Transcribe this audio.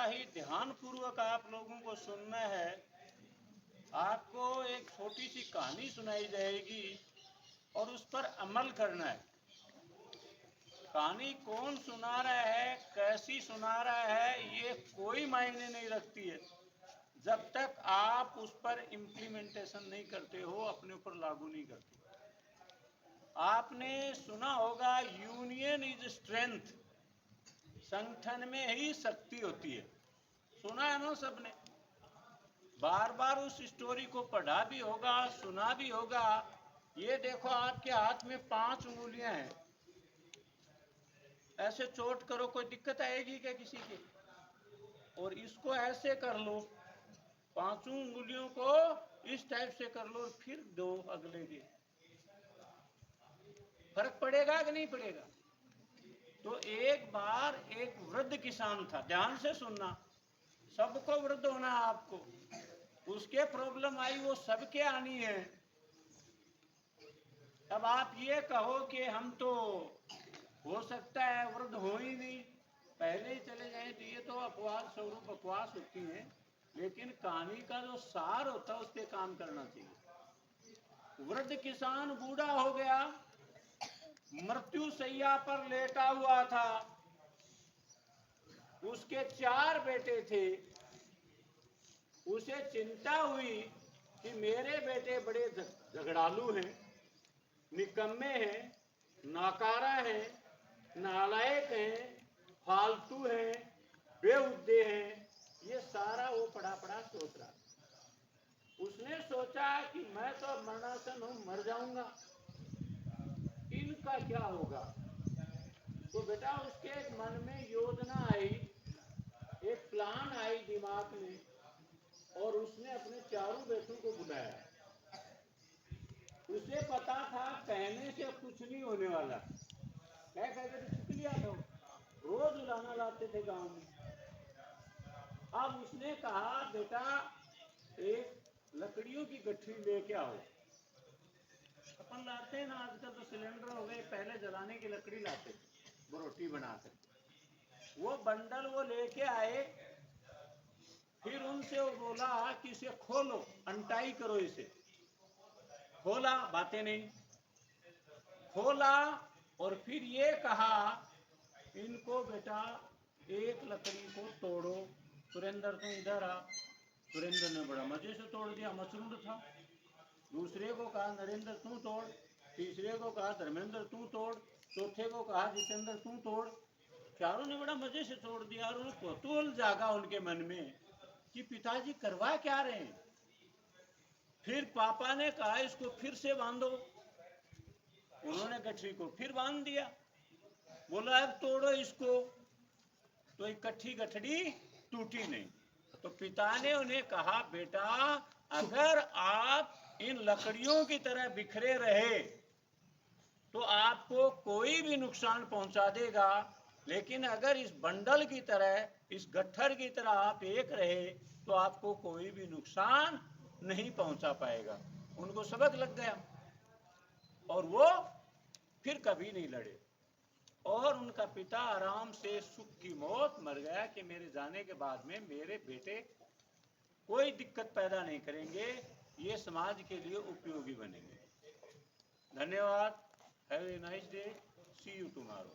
ही ध्यानपूर्वक आप लोगों को सुनना है। आपको एक छोटी सी कहानी सुनाई जाएगी और उस पर अमल करना है। कहानी कौन सुना रहा है, कैसी सुना रहा है, ये कोई मायने नहीं रखती है जब तक आप उस पर इम्प्लीमेंटेशन नहीं करते हो, अपने ऊपर लागू नहीं करते। आपने सुना होगा यूनियन इज स्ट्रेंथ, संगठन में ही शक्ति होती है। सुना है ना सबने, बार बार उस स्टोरी को पढ़ा भी होगा, सुना भी होगा। ये देखो आपके हाथ में 5 उंगलियां हैं, ऐसे चोट करो कोई दिक्कत आएगी क्या किसी के? और इसको ऐसे कर लो, 5 उंगलियों को इस टाइप से कर लो और फिर दो अगले के, फर्क पड़ेगा कि नहीं पड़ेगा? तो एक बार एक वृद्ध किसान था, ध्यान से सुनना, सबको वृद्ध होना आपको, उसके प्रॉब्लम आई वो सबके आनी है। अब आप ये कहो कि हम तो हो सकता है वृद्ध हो ही नहीं, पहले ही चले जाए, तो ये तो अपवाद स्वरूप बकवास होती है। लेकिन कहानी का जो सार होता है उस पर काम करना चाहिए। वृद्ध किसान बूढ़ा हो गया, मृत्यु शैया पर लेटा हुआ था। उसके 4 बेटे थे। उसे चिंता हुई कि मेरे बेटे बड़े झगड़ालू हैं, निकम्मे हैं, नाकारा हैं, नालायक हैं, फालतू हैं, बेहुद्दे हैं। ये सारा वो पड़ा पड़ा सोच रहा। उसने सोचा कि मैं तो मरणासन हूं, मर जाऊंगा, इनका क्या होगा? तो बेटा उसके एक मन में योजना आई, एक प्लान आई दिमाग में, और उसने अपने 4 बेटों को बुलाया। उसे पता था कहने से कुछ नहीं होने वाला। क्या कहते थे, चुटलिया था, रोज उलाना लाते थे गांव में। अब उसने कहा बेटा एक लकड़ियों की गठरी लेके आओ। अपन लाते हैं ना आजकल तो सिलेंडर हो गए, पहले जलाने की लकड़ी लाते थे वो रोटी बनाते। वो बंडल वो लेके आए। फिर उनसे वो बोला कि इसे खोलो, अनटाई करो इसे। खोला, बातें नहीं। खोला और फिर ये कहा इनको बेटा एक लकड़ी को तोड़ो। सुरेंद्र तुम इधर आ। सुरेंद्र ने बड़ा मजे से तोड़ दिया, मसरूद था। दूसरे को कहा नरेंद्र तू तोड़, तीसरे को कहा धर्मेंद्र तू तोड़, चौथे को कहा जितेंद्र तू तोड़। चारों ने बड़ा मजे से तोड़ दिया और उन्हें कौतूहल जागा उनके मन में कि पिताजी करवा क्या रहे हैं। फिर पापा ने कहा इसको फिर से बांधो। उन्होंने गठरी को फिर बांध दिया। बोला अब तोड़ो इसको। तो इकट्ठी गठरी टूटी नहीं। तो पिता ने उन्हें कहा बेटा अगर आप इन लकड़ियों की तरह बिखरे रहे तो आपको कोई भी नुकसान पहुंचा देगा, लेकिन अगर इस बंडल की तरह, इस गट्ठर की तरह आप एक रहे तो आपको कोई भी नुकसान नहीं पहुंचा पाएगा। उनको सबक लग गया और वो फिर कभी नहीं लड़े और उनका पिता आराम से सुख की मौत मर गया कि मेरे जाने के बाद में मेरे बेटे कोई दिक्कत पैदा नहीं करेंगे, ये समाज के लिए उपयोगी बनेंगे। धन्यवाद। Have a nice day. See you tomorrow.